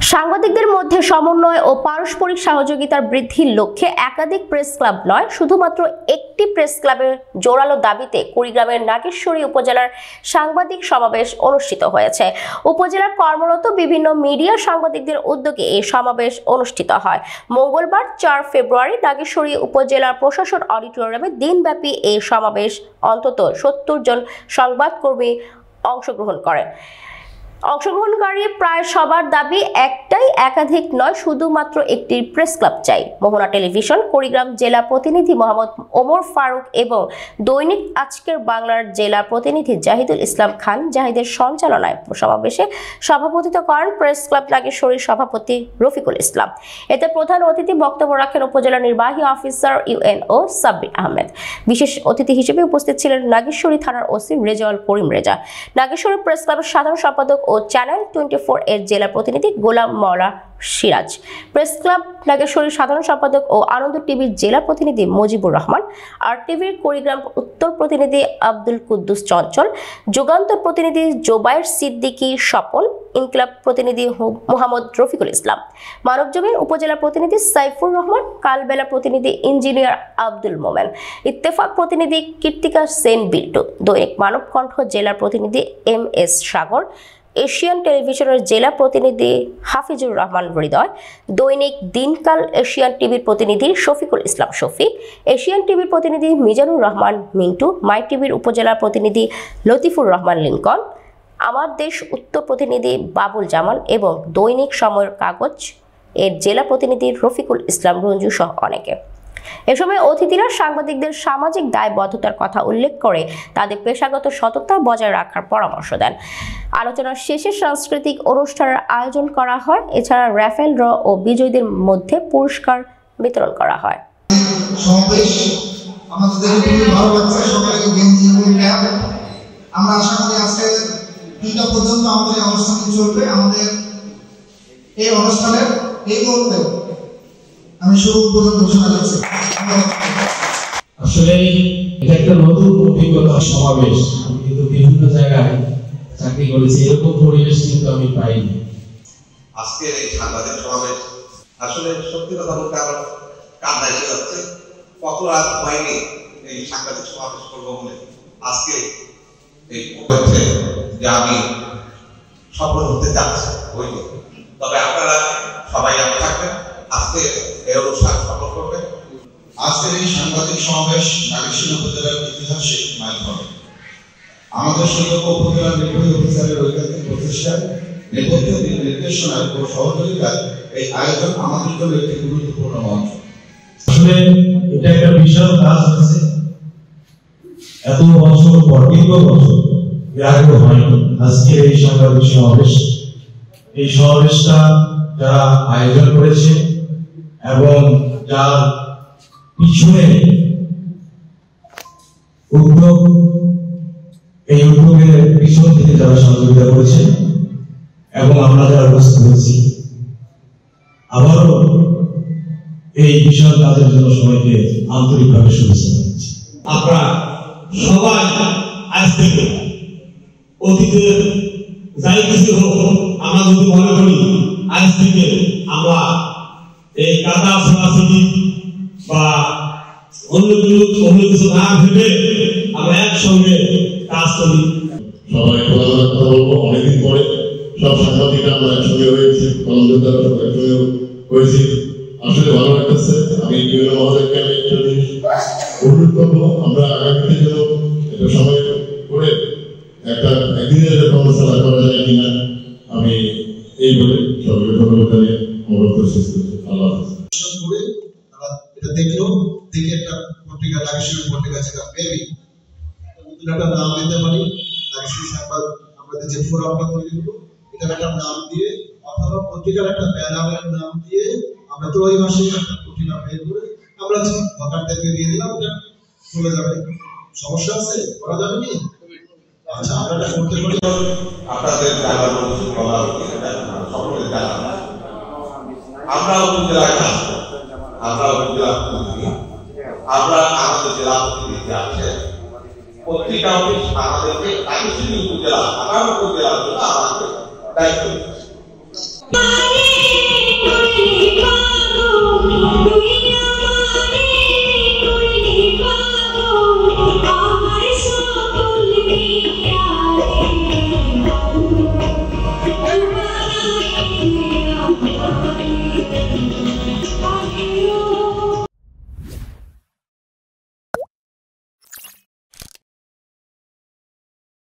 সাংবাদিকদের মধ্যে সমন্বয় ও পারস্পরিক সহযোগিতার বৃদ্ধির লক্ষ্যে একাধিক প্রেস ক্লাব নয়, শুধুমাত্র একটি প্রেস ক্লাবের জোরালো দাবিতে কুড়িগ্রামের নাগেশ্বরী উপজেলার সাংবাদিক সমাবেশ অনুষ্ঠিত হয়েছে। উপজেলার কর্মরত বিভিন্ন মিডিয়া সাংবাদিকদের উদ্যোগে এই সমাবেশ অনুষ্ঠিত হয়। মঙ্গলবার 4 ফেব্রুয়ারি নাগেশ্বরী উপজেলার প্রশাসন অডিটোরিয়ামে দিনব্যাপী এই সমাবেশ অন্তত 70 জন সংবাদকর্মী অংশগ্রহণ করেন। অংশগ্রহণকারী প্রায় সবার দাবি একটাই, একাধিক নয়, শুধুমাত্র একটি প্রেস ক্লাব চাই। মোহনা টেলিভিশন কুড়িগ্রাম জেলা প্রতিনিধি মোহাম্মদ ওমর ফারুক এবং দৈনিক আজকের বাংলার জেলা প্রতিনিধি জাহিদুল ইসলাম খান জাহিদের সঞ্চালনায় সমাবেশে সভাপতিত্ব করেন প্রেস ক্লাব নাগেশ্বরীর সভাপতি রফিকুল ইসলাম। এতে প্রধান অতিথি বক্তব্য রাখেন উপজেলা নির্বাহী অফিসার ইউএনও সাব্বির আহমেদ। বিশেষ অতিথি হিসেবে উপস্থিত ছিলেন নাগেশ্বরী থানার ওসি রেজাউল করিম রেজা, নাগেশ্বরী প্রেস ক্লাবের সাধারণ সম্পাদক ও চ্যানেল 24 এর জেলা প্রতিনিধি গোলাম মাওলা সিরাজ, প্রেস ক্লাব নাগেশ্বরীর সাধারণ সম্পাদক ও আনন্দ টিভির জেলা প্রতিনিধি মুজিবুর রহমান, আর টিভির কুড়িগ্রাম উত্তর প্রতিনিধি আব্দুল কুদ্দুস চঞ্চল, যুগান্তর প্রতিনিধি জোবায়ের সিদ্দিকী স্বপন, ইনকিলাব প্রতিনিধি মোহাম্মদ রফিকুল ইসলাম, মানবজমিন উপজেলা প্রতিনিধি সাইফুর রহমান, কালবেলা প্রতিনিধি ইঞ্জিনিয়ার আব্দুল মোমেন, ইত্তেফাক প্রতিনিধি কীর্তিকা সেন বিল্টু, দৈনিক মানবকণ্ঠ জেলার প্রতিনিধি MS সাগর, এশিয়ান টেলিভিশনের জেলা প্রতিনিধি হাফিজুর রহমান হৃদয়, দৈনিক দিনকাল এশিয়ান টিভির প্রতিনিধি শফিকুল ইসলাম শফি, এশিয়ান টিভির প্রতিনিধি মিজানুর রহমান মিন্টু, মাই টিভির উপজেলা প্রতিনিধি লতিফুর রহমান লিঙ্কন, আমার দেশ উত্তর প্রতিনিধি বাবুল জামান এবং দৈনিক সময়ের কাগজ এর জেলা প্রতিনিধি রফিকুল ইসলাম রঞ্জু সহ অনেকে। এ সময় অতিথিরা সাংবাদিকদের সামাজিক দায়বদ্ধতার কথা উল্লেখ করে তাদের পেশাগত সততা বজায় রাখার পরামর্শ দেন। আলোচনার শেষে সাংস্কৃতিক অনুষ্ঠানের আয়োজন করা হয়। এছাড়া র্যাফেল ড্র ও বিজয়ীদের মধ্যে পুরস্কার বিতরণ করা হয়। আমরা আশা করি আজকে 2টা পর্যন্ত আমাদের এই অনুষ্ঠানটি চলবে। আমাদের এই অনুষ্ঠানের এই মুহূর্তে আমি শুরু পর্যন্ত ঘোষণা করছি। আসলে এটা একটা নতুন অভিজ্ঞতা সমাবেশ। আমি কিন্তু বিভিন্ন জায়গায় চাকরি করেছি, এরকম পরিবেশ কিন্তু আমি পাইনি। আজকের এই সাংবাদিক সমাবেশ আসলে সত্যি কথা বলতে আমার কান্না এসে যাচ্ছে। কত রাত হয়নি এই সাংবাদিক সমাবেশ করবো বলে আজকে এই হচ্ছে যে আমি সফল হতে যাচ্ছি হইনি। তবে আপনারা সবাই থাকবেন, আজকে এই অনুষ্ঠান সফল করবেন। আজকের এই সাংবাদিক সমাবেশ নাগেশ্বরী উপজেলার ইতিহাসে মাইলফলক। আমাদের সুযোগ্য উপজেলা নির্বাহী অফিসারের ঐকান্তিক প্রচেষ্টায়, নেপথ্য নির্দেশনায় ও সহযোগিতায় এই আয়োজন আমাদের জন্য একটি গুরুত্বপূর্ণ মঞ্চ। আসলে এটা একটা বিশাল কাজ হয়েছে। এত বছর পর, দীর্ঘ বছর এর আগে হয়নি আজকে এই সাংবাদিক সমাবেশ। এই সমাবেশটা যারা আয়োজন করেছে এবং যার পিছনে উদ্যোগ, এই উদ্যোগের পিছন থেকে যারা সহযোগিতা করেছে এবং আমরা যারা উপস্থিত হয়েছি, আবারও এই বিশাল কাজের জন্য সবাইকে আন্তরিকভাবে শুভেচ্ছা জানাচ্ছি। আপনারা সবাই আজ থেকে অতীতের যাই কিছু হোক, আমরা যদি মনে করি আজ থেকে আমরা এই কাদা ছোড়াছুটি বা অন্য কিছু না ভেবে আমরা একসঙ্গে কাজ করি। সবাই কথা বলবো। অনেকদিন পরে সব সাংবাদিকরা আমরা একসঙ্গে হয়েছি, একসঙ্গে হয়েছি, আসলে ভালো লাগতেছে। আমি বিভিন্ন মহোদয়কে আমি একটা জিনিস অনুরোধ করবো, আমরা আগামীতে যেন এটা সময় করে একদিনের একটা কর্মশালা করা যায় কিনা, আমি এই বলে সবাইকে ধন্যবাদ জানিয়ে আমার বক্তব্য শেষ করছি। আল্লাহ হাফেজ। এটা দেখলো, দেখে একটা পত্রিকা নাগেশ্বরী পত্রিকা যেটা বেবি একটা নাম দিতে পারি, নাগেশ্বরী সংবাদ আমাদের যে ফোরামটা তৈরি হলো এটার একটা নাম দিয়ে অথবা পত্রিকার একটা ব্যানারের নাম দিয়ে আমরা ত্রৈমাসিক একটা পত্রিকা বের করে আমরা ভোটারদেরকে দিয়ে দিলাম, ওটা চলে যাবে। সমস্যা আছে? করা যাবে কি? আচ্ছা, আমরা এটা করতে পারি। আপনাদের জানার সকলের জানা আমরা উপজেলায় কাজ করি, আমরা উপজেলা প্রতিনিধি, আমরা আমাদের জেলা প্রতিনিধি আছে। পত্রিকা অফিস আমাদেরকে নাগেশ্বরী উপজেলা 18 জেলার জন্য আমাদের দায়িত্ব দিচ্ছে।